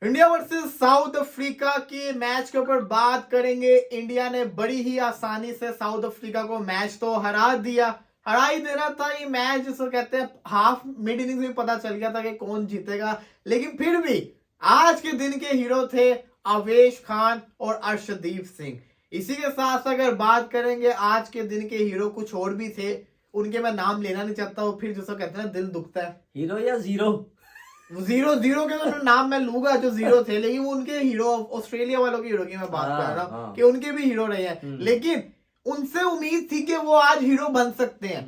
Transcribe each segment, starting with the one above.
India versus south Africa के match के ऊपर बात करेंगे। इंडिया ने बड़ी ही आसानी से साउथ अफ्रीका को मैच तो हरा ही देना था ये मैच, जिसको कहते हैं हाफ मिड इनिंग्स में पता चल गया था कि कौन जीतेगा। लेकिन फिर भी आज के दिन के हीरो थे अवेश खान और अर्शदीप सिंह। इसी के साथ अगर बात करेंगे आज के दिन के हीरो कुछ और भी थे, उनके मैं नाम लेना नहीं चाहता हूँ, फिर जिसको कहते हैं ना दिल दुखता है। हीरो या जीरो? जीरो जीरो के तो नाम मैं लूंगा जो जीरो थे, लेकिन वो उनके हीरो ऑस्ट्रेलिया वालों के हीरो की मैं बात कर रहा हूँ कि उनके भी हीरो रहे हैं। लेकिन उनसे उम्मीद थी कि वो आज हीरो बन सकते हैं।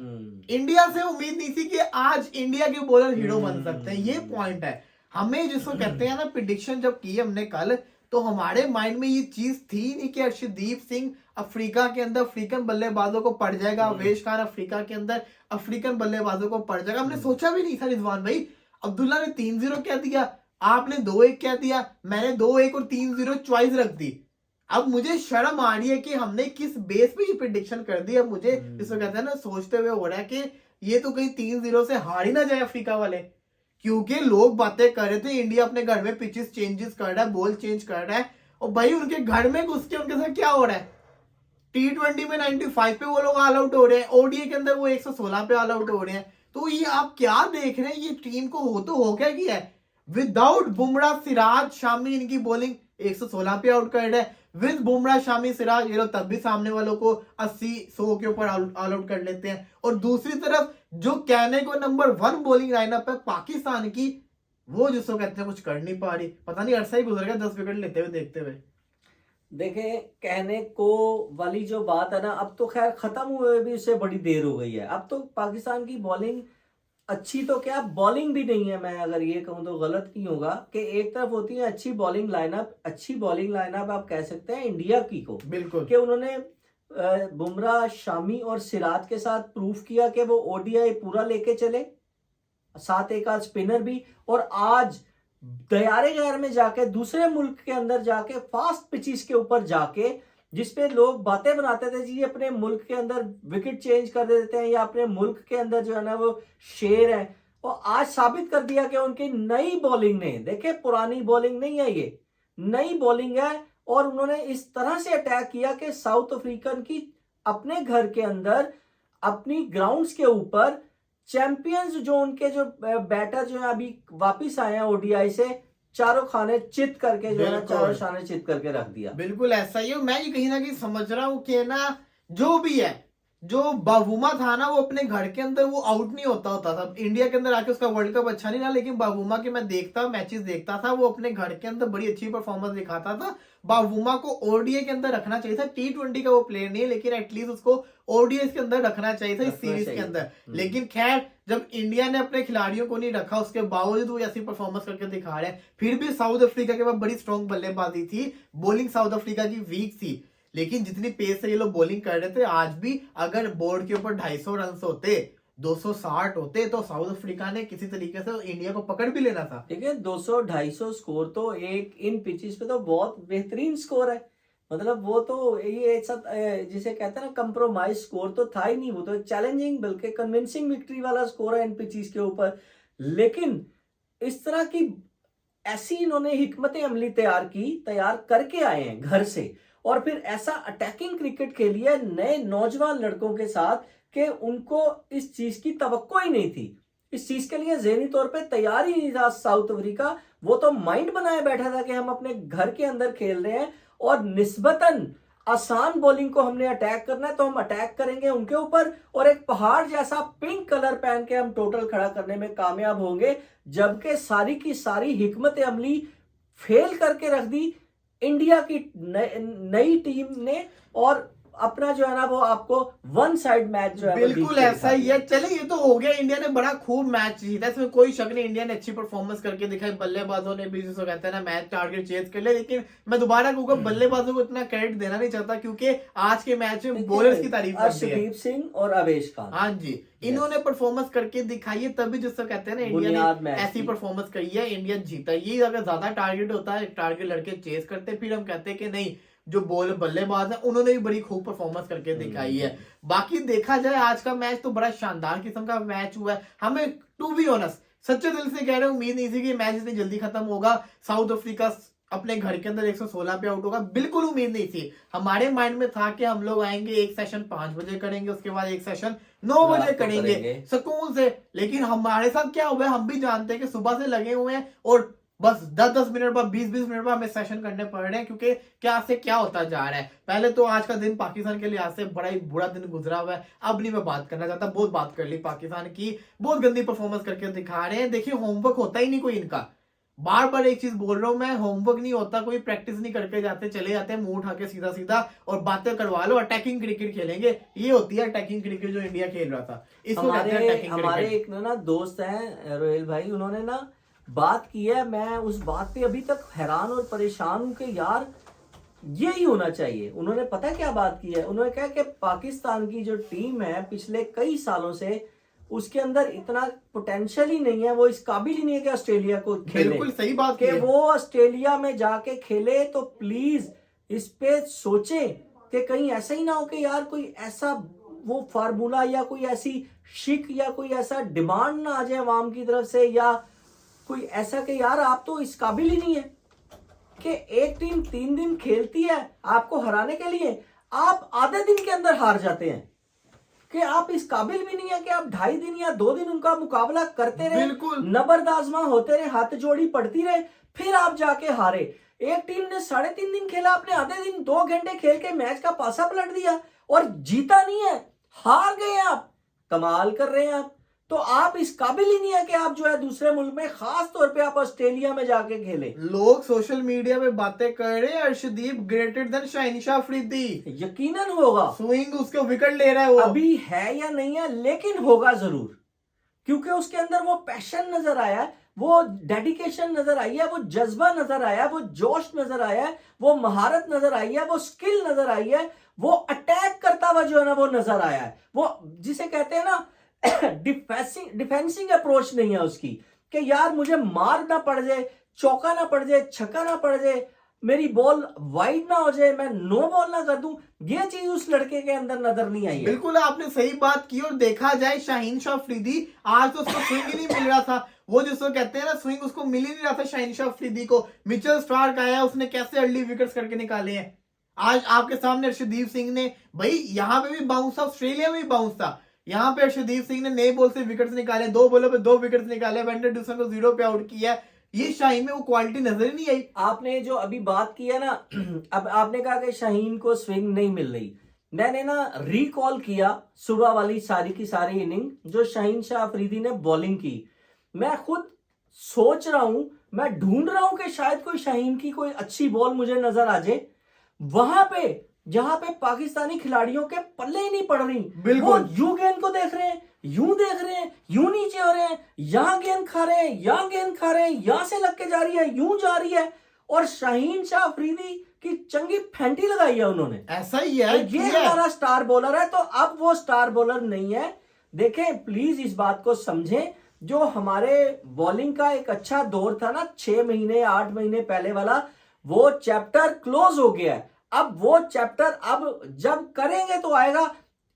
इंडिया से उम्मीद नहीं थी कि आज इंडिया के बॉलर हीरो बन सकते हैं। ये पॉइंट है। हमें जिसको कहते हैं ना प्रिडिक्शन जब की हमने कल, तो हमारे माइंड में ये चीज थी नहीं कि अर्शदीप सिंह अफ्रीका के अंदर अफ्रीकन बल्लेबाजों को पड़ जाएगा, अवेश खान अफ्रीका के अंदर अफ्रीकन बल्लेबाजों को पड़ जाएगा। हमने सोचा भी नहीं था रिजवान भाई। अब्दुल्ला ने 3-0 कह दिया, आपने 2-1 कह दिया, मैंने 2-1 और 3-0 चॉइस रख दी। अब मुझे शर्म आ रही है कि हमने किस बेस पे ये प्रेडिक्शन कर दी। अब मुझे जिसको कहते हैं ना सोचते हुए हो रहा है कि ये तो कहीं 3-0 से हार ही ना जाए अफ्रीका वाले, क्योंकि लोग बातें कर रहे थे इंडिया अपने घर में पिचेस चेंजेस कर रहा है, बॉल चेंज कर रहा है, और भाई उनके घर में घुस के उनके साथ क्या हो रहा है। T20 में 95 पे वो लोग ऑल आउट हो रहे हैं, ओडीआई के अंदर वो 116 पे ऑल आउट हो रहे हैं। तो ये आप क्या देख रहे हैं, ये टीम को हो क्या गया है। विदाउट बुमराह सिराज शामी इनकी बॉलिंग 116 पे आउट कर रहा है। विद बुमराह शामी सिराज ये लोग तब भी सामने वालों को 80-100 के ऊपर ऑल आउट कर लेते हैं। और दूसरी तरफ जो कहने को नंबर 1 बॉलिंग लाइनअप है पाकिस्तान की, वो जिसको कहते हैं कुछ कर नहीं पा रही। पता नहीं अरसा ही गुजर गया 10 विकेट लेते हुए देखते हुए। देखें, कहने को वाली जो बात है ना, अब तो खैर खत्म हुए भी उससे बड़ी देर हो गई है। अब तो पाकिस्तान की बॉलिंग अच्छी तो क्या बॉलिंग भी नहीं है। मैं अगर ये कहूं तो गलत नहीं होगा कि एक तरफ होती है अच्छी बॉलिंग लाइनअप आप कह सकते हैं इंडिया की को, बिल्कुल कि उन्होंने बुमराह शामी और सिराज के साथ प्रूफ किया कि वो ओडीआई पूरा लेके चले, साथ एक आध स्पिनर भी। और आज दयारे गैर में जाके दूसरे मुल्क के अंदर जाके फास्ट पिचेस के ऊपर जाके, जिसपे लोग बातें बनाते थे जी अपने मुल्क के अंदर विकेट चेंज कर देते हैं या अपने मुल्क के अंदर जो है ना वो शेर है, और आज साबित कर दिया कि उनकी नई बॉलिंग ने, देखे पुरानी बॉलिंग नहीं है, ये नई बॉलिंग है। और उन्होंने इस तरह से अटैक किया कि साउथ अफ्रीकन की अपने घर के अंदर अपनी ग्राउंड्स के ऊपर चैंपियंस जो उनके जो बैटर जो है अभी वापिस आए हैं ओडीआई से, चारों खाने चित करके जो है ना चारों खाने चित करके रख दिया। बिल्कुल ऐसा ही है। मैं ये कहीं ना कहीं समझ रहा हूँ कि ना जो भी है, जो बाबूमा था ना वो अपने घर के अंदर वो आउट नहीं होता था। इंडिया के अंदर आके उसका वर्ल्ड कप अच्छा नहीं रहा, लेकिन बाबूमा के मैं मैचेस देखता था, वो अपने घर के अंदर बड़ी अच्छी परफॉर्मेंस दिखाता था। बाबूमा को ओडीआई के अंदर रखना चाहिए था। T20 का वो प्लेयर नहीं है, लेकिन एटलीस्ट उसको ओडीआई के अंदर रखना चाहिए था इस सीरीज के अंदर। लेकिन खैर जब इंडिया ने अपने खिलाड़ियों को नहीं रखा, उसके बावजूद वो ऐसी परफॉर्मेंस करके दिखा रहे हैं। फिर भी साउथ अफ्रीका के पास बड़ी स्ट्रॉन्ग बल्लेबाजी थी, बॉलिंग साउथ अफ्रीका की वीक थी, लेकिन जितनी पेस से ये लोग बॉलिंग कर रहे थे, आज भी अगर बोर्ड के ऊपर 250 रन होते, 260 होते, तो साउथ अफ्रीका ने किसी तरीके से इंडिया को पकड़ भी लेना था। ठीक है, 200-250 स्कोर तो एक इन पिचेस पे तो बहुत बेहतरीन स्कोर है। मतलब वो तो ये एक साथ जिसे कहते हैं ना कंप्रोमाइज स्कोर तो था ही नहीं, वो तो चैलेंजिंग बल्कि कन्विंसिंग विक्ट्री वाला स्कोर है इन पिचेस के ऊपर। लेकिन इस तरह की ऐसी इन्होंने हिकमत अमली तैयार करके आए हैं घर से, और फिर ऐसा अटैकिंग क्रिकेट खेली है नए नौजवान लड़कों के साथ कि उनको इस चीज की तवक्को ही नहीं थी। इस चीज के लिए ज़हनी तौर पे तैयार ही नहीं था साउथ अफ्रीका। वो तो माइंड बनाए बैठा था कि हम अपने घर के अंदर खेल रहे हैं और निस्बतन आसान बॉलिंग को हमने अटैक करना है, तो हम अटैक करेंगे उनके ऊपर, और एक पहाड़ जैसा पिंक कलर पहन के हम टोटल खड़ा करने में कामयाब होंगे। जबकि सारी की सारी हिकमत अमली फेल करके रख दी इंडिया की नई टीम ने, और अपना जो है ना वो आपको वन साइड मैच जो है बिल्कुल ऐसा ही है। चले ये तो हो गया, इंडिया ने बड़ा खूब मैच जीता, इसमें कोई शक नहीं। इंडिया ने अच्छी परफॉर्मेंस करके दिखाई, बल्लेबाजों ने भी जिसको कहते हैं ना मैच टारगेट चेज कर लिया। लेकिन मैं दोबारा कहूंगा बल्लेबाजों को इतना क्रेडिट देना नहीं चाहता, क्योंकि आज के मैच में बॉलर्स की तारीफ अर्शदीप सिंह और अवेश खान, हाँ जी, इन्होंने परफॉर्मेंस करके दिखाई है, तभी जिसको कहते हैं ना इंडिया ने ऐसी परफॉर्मेंस करी है, इंडिया जीता। ये अगर ज्यादा टारगेट होता है, टारगेट लड़के चेस करते, फिर हम कहते हैं कि नहीं जो बल्लेबाज है उन्होंने भी बड़ी खूब परफॉर्मेंस करके दिखाई है। बाकी देखा जाए आज का मैच तो बड़ा शानदार किस्म का मैच हुआ है। हमें टू बी ऑनेस्ट सच्चे दिल से कह रहे हैं, उम्मीद नहीं थी कि मैच इतनी जल्दी खत्म होगा, साउथ अफ्रीका अपने घर के अंदर 116 पे आउट होगा, बिल्कुल उम्मीद नहीं थी। हमारे माइंड में था कि हम लोग आएंगे, एक सेशन 5 बजे करेंगे, उसके बाद एक सेशन 9 बजे करेंगे सुकून से। लेकिन हमारे साथ क्या हुआ है, हम भी जानते हैं कि सुबह से लगे हुए हैं और बस 10-10 मिनट बाद 20-20 मिनट बाद हमें सेशन करने पड़ रहे हैं, क्योंकि क्या से क्या होता जा रहा है। पहले तो आज का दिन पाकिस्तान के लिहाज से बड़ा ही बुरा दिन गुजरा हुआ है। अब नहीं मैं बात करना चाहता, बहुत बात कर ली पाकिस्तान की, बहुत गंदी परफॉर्मेंस करके दिखा रहे हैं। देखिए होमवर्क होता ही नहीं कोई इनका, बार बार एक चीज बोल रहा हूं मैं, होमवर्क नहीं होता, कोई प्रैक्टिस नहीं करके जाते, चले जाते हैं मुंह उठा के सीधा सीधा और बातें करवा लो, अटैकिंग क्रिकेट खेलेंगे। ये होती है अटैकिंग क्रिकेट जो इंडिया खेल रहा था, इसको कहते हैं अटैकिंग क्रिकेट। हमारे एक ना दोस्त हैं रोहेल भाई, उन्होंने ना बात की है, मैं उस बात पे अभी तक हैरान और परेशान हूं कि यार यही होना चाहिए। उन्होंने पता क्या बात की है, उन्होंने कहा कि पाकिस्तान की जो टीम है पिछले कई सालों से उसके अंदर इतना पोटेंशियल ही नहीं है, वो इस काबिल ही नहीं है कि ऑस्ट्रेलिया को खेले। बिल्कुल सही बात कि वो ऑस्ट्रेलिया में जाके खेले। तो प्लीज इस पे सोचें कि कहीं ऐसा ही ना हो कि यार कोई ऐसा वो फार्मूला या कोई ऐसी शिक या कोई ऐसा डिमांड ना आ जाए अवाम की तरफ से, या कोई ऐसा कि यार आप तो इस काबिल ही नहीं है कि एक टीम 3 दिन खेलती है आपको हराने के लिए, आप आधे दिन के अंदर हार जाते हैं, कि आप इस काबिल भी नहीं है कि आप 2.5 दिन या 2 दिन उनका मुकाबला करते रहे, नबरदाजमा होते रहे, हाथ जोड़ी पड़ती रहे, फिर आप जाके हारे। एक टीम ने 3.5 दिन खेला, आपने आधे दिन 2 घंटे खेल के मैच का पासा पलट दिया और जीता नहीं है, हार गए आप। कमाल कर रहे हैं आप, तो आप इस काबिल ही नहीं है कि आप जो है दूसरे मुल्क में, खास तौर पे आप ऑस्ट्रेलिया में जाके खेले। लोग सोशल मीडिया पे बातें कर रहे हैं अर्शदीप ग्रेटर देन शाहीन शाह अफरीदी, यकीनन होगा, स्विंग उसको विकेट ले रहा है, वो अभी है या नहीं है लेकिन होगा जरूर, क्योंकि उसके अंदर वो पैशन नजर आया है, वो डेडिकेशन नजर आई है, वो जज्बा नजर आया है, वो जोश नजर आया है, वो महारत नजर आई है, वो स्किल नजर आई है, वो अटैक करता हुआ जो है ना वो नजर आया है, वो जिसे कहते हैं ना डिफेंसिंग अप्रोच नहीं है उसकी, कि यार मुझे मार ना पड़ जाए, चौका ना पड़ जाए, छक्का ना पड़ जाए, मेरी बॉल वाइड ना हो जाए, मैं नो बॉल ना कर दूं, ये चीज उस लड़के के अंदर नजर नहीं आई है। बिल्कुल आपने सही बात की। और देखा जाए शाहीन शाह अफरीदी, आज तो उसको स्विंग ही नहीं मिल रहा था, वो जिसको कहते हैं ना स्विंग, उसको मिल ही नहीं रहा था शाहीन शाह अफरीदी को। मिचेल स्टार्क आया, उसने कैसे अर्ली विकेट्स करके निकाले हैं। आज आपके सामने अर्शदीप सिंह ने, भाई यहाँ पे भी बाउंस था, ऑस्ट्रेलिया में भी बाउंस था, यहाँ पे अर्शदीप सिंह ने नए बॉल से विकेट्स निकाले, 2 बॉलों पे 2 विकेट्स निकाले, वेंडर डूसन को 0 पे आउट किया। ये शाहीन में वो क्वालिटी नजर ही नहीं आई। आपने जो अभी बात की है ना, अब आपने कहा कि शाहीन को स्विंग नहीं मिल रही, मैंने ना रिकॉल किया सुबह वाली सारी की सारी इनिंग जो शाहीन शाह अफरीदी ने बॉलिंग की। मैं खुद सोच रहा हूं, मैं ढूंढ रहा हूं कि शायद कोई शाहीन की कोई अच्छी बॉल मुझे नजर आ जाए, वहां पे जहां पे पाकिस्तानी खिलाड़ियों के पल्ले ही नहीं पड़ रही। वो यूं गेंद को देख रहे हैं, यूं देख रहे हैं, यूं नीचे हो रहे हैं, यहां गेंद खा रहे हैं, यहां गेंद खा रहे हैं, यहां से लग के जा रही है, यूं जा रही है, और शाहीन शाह अफरीदी की चंगी फैंटी लगाई है उन्होंने। ऐसा ही है, ये हमारा स्टार बॉलर है, तो अब वो स्टार बॉलर नहीं है। देखें प्लीज इस बात को समझें, जो हमारे बॉलिंग का एक अच्छा दौर था ना 6 महीने 8 महीने पहले वाला, वो चैप्टर क्लोज हो गया है। अब वो चैप्टर अब जब करेंगे तो आएगा।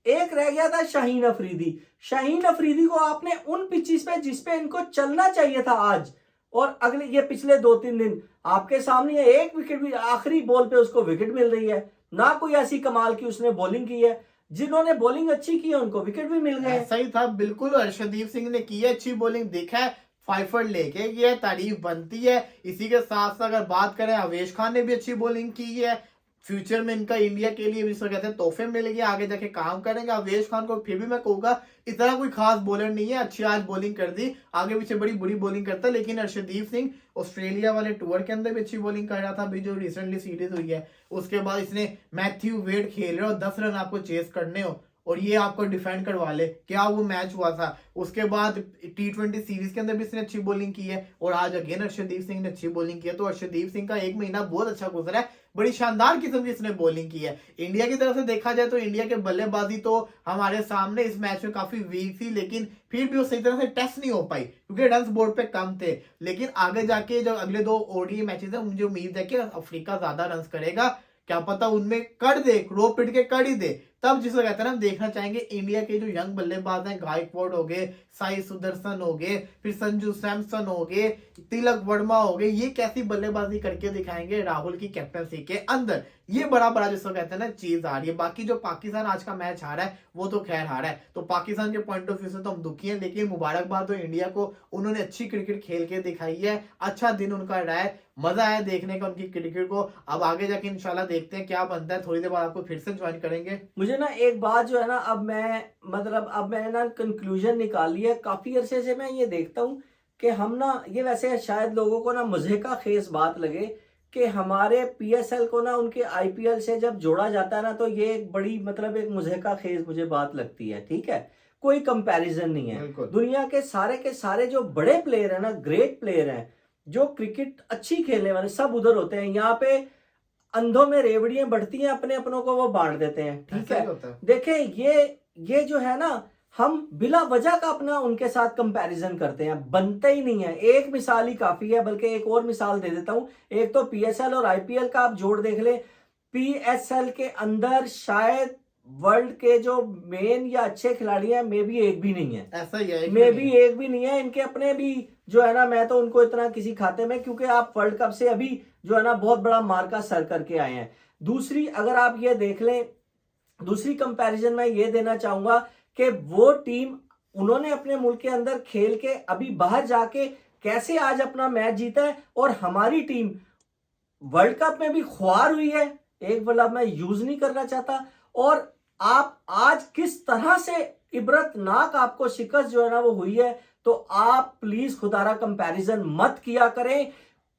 एक रह गया था शाहीन अफरीदी। शाहीन अफरीदी को आपने उन पिचेस पे जिस पे इनको चलना चाहिए था आज और अगले ये पिछले 2-3 दिन आपके सामने एक विकेट भी, आखिरी बॉल पे उसको विकेट मिल रही है, ना कोई ऐसी कमाल की उसने बॉलिंग की है। जिन्होंने बॉलिंग अच्छी की है उनको विकेट भी मिल गए। सही था बिल्कुल, अर्शदीप सिंह ने की है अच्छी बॉलिंग, देखा है फाइफर लेके गया, तारीफ बनती है। इसी के साथ साथ अगर बात करें अवेश खान ने भी अच्छी बॉलिंग की है, फ्यूचर में इनका इंडिया के लिए भी जिसको कहते हैं तोहफे मिलेंगे, आगे जाके काम करेंगे। अवेश खान को फिर भी मैं कहूंगा इतना कोई खास बॉलर नहीं है, अच्छी आज बॉलिंग कर दी, आगे पीछे बड़ी बुरी बॉलिंग करता है। लेकिन अर्शदीप सिंह ऑस्ट्रेलिया वाले टूर के अंदर भी अच्छी बॉलिंग कर रहा था, अभी जो रिसेंटली सीरीज हुई है उसके बाद इसने मैथ्यू वेड खेल रहे हो, 10 रन आपको चेस करने हो और ये आपको डिफेंड करवा ले, क्या वो मैच हुआ था। उसके बाद T20 सीरीज के अंदर भी इसने अच्छी बॉलिंग की है और आज अगेन अर्शदीप सिंह ने अच्छी बॉलिंग की है। तो अर्शदीप सिंह का 1 महीना बहुत अच्छा गुजरा है, बड़ी शानदार किस्म की इसने बॉलिंग की है। इंडिया की तरफ से देखा जाए तो इंडिया के बल्लेबाजी तो हमारे सामने इस मैच में काफी वीक थी, लेकिन फिर भी वो सही तरह से टेस्ट नहीं हो पाई क्योंकि रन बोर्ड पे कम थे। लेकिन आगे जाके जो अगले 2 ODI मैचेस है मुझे उम्मीद है कि अफ्रीका ज्यादा रन करेगा, क्या पता उनमें कर दे, रो पिट के कर ही दे। तब जिसको कहते हैं ना, हम देखना चाहेंगे इंडिया के जो यंग बल्लेबाज हैं, गायकवाड़ हो गए, साई सुदर्शन हो गए, फिर संजू सैमसन हो गए, तिलक वर्मा हो गए, ये कैसी बल्लेबाजी करके दिखाएंगे राहुल की कैप्टनसी के अंदर। ये बड़ा बड़ा जिसको कहते हैं ना चीज आ रही है। बाकी जो पाकिस्तान आज का मैच हारा है वो तो खैर हारा है, तो पाकिस्तान के पॉइंट ऑफ व्यू से तो हम दुखी हैं, लेकिन मुबारकबाद हो इंडिया को, उन्होंने अच्छी क्रिकेट खेल के दिखाई है, अच्छा दिन उनका रहा है, मजा आया देखने का उनकी क्रिकेट को। अब आगे जाके इंशाल्लाह देखते हैं क्या बनता है, थोड़ी देर बाद आपको फिर से ज्वाइन करेंगे। मुझे ना एक बात जो है ना, अब मैंने ना कंक्लूजन निकाल लिया है। काफी अरसे से मैं ये देखता हूँ कि हम ना, ये वैसे शायद लोगों को ना मजे का खेस बात लगे कि हमारे पीएसएल को ना उनके आईपीएल से जब जोड़ा जाता है ना, तो ये एक बड़ी एक मजे का खेस मुझे बात लगती है। ठीक है, कोई कंपैरिजन नहीं है। दुनिया के सारे जो बड़े प्लेयर है ना, ग्रेट प्लेयर हैं, जो क्रिकेट अच्छी खेलने वाले, सब उधर होते हैं। यहाँ पे अंधों में रेवड़ियां बढ़ती हैं, अपने अपनों को वो बांट देते हैं। ठीक है, देखें ये जो है ना, हम बिला वजह का अपना उनके साथ कंपैरिजन करते हैं, बनते ही नहीं है। एक मिसाल ही काफी है, बल्कि एक और मिसाल दे देता हूं। एक तो पीएसएल और आईपीएल का आप जोड़ देख ले। पीएसएल के अंदर शायद वर्ल्ड के जो मेन या अच्छे खिलाड़ी हैं, मे भी एक भी नहीं है। ऐसा ही है, मे भी एक भी नहीं है। इनके अपने भी जो है ना, मैं तो उनको इतना किसी खाते में, क्योंकि आप वर्ल्ड कप से अभी जो है ना बहुत बड़ा मार्का सर करके आए हैं। दूसरी, अगर आप ये देख लें, दूसरी कंपैरिजन मैं ये देना चाहूंगा कि वो टीम, उन्होंने अपने मुल्क के अंदर खेल के अभी बाहर जाके कैसे आज अपना मैच जीता है, और हमारी टीम वर्ल्ड कप में भी ख्वार हुई है। एक वर्ड मैं यूज नहीं करना चाहता। और आप आज किस तरह से इबरतनाक आपको शिकस्त जो है ना वो हुई है, तो आप प्लीज खुदारा कंपैरिजन मत किया करें।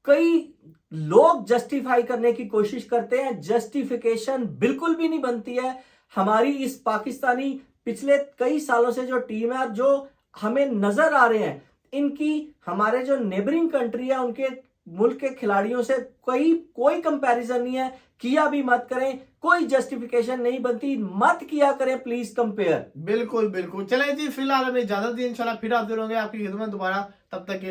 कई लोग जस्टिफाई करने की कोशिश करते हैं, जस्टिफिकेशन बिल्कुल भी नहीं बनती है। हमारी इस पाकिस्तानी पिछले कई सालों से जो टीम है, जो हमें नजर आ रहे हैं, इनकी हमारे जो नेबरिंग कंट्री है उनके मुल्क के खिलाड़ियों से कोई कंपैरिजन नहीं है। किया भी मत करें, कोई जस्टिफिकेशन नहीं बनती, मत किया करें प्लीज कंपेयर। बिल्कुल बिल्कुल। चलें जी, फिलहाल हमें इजाजत दी, इंशाल्लाह फिर हाजिर होंगे आपकी खिदमत दोबारा। तब तक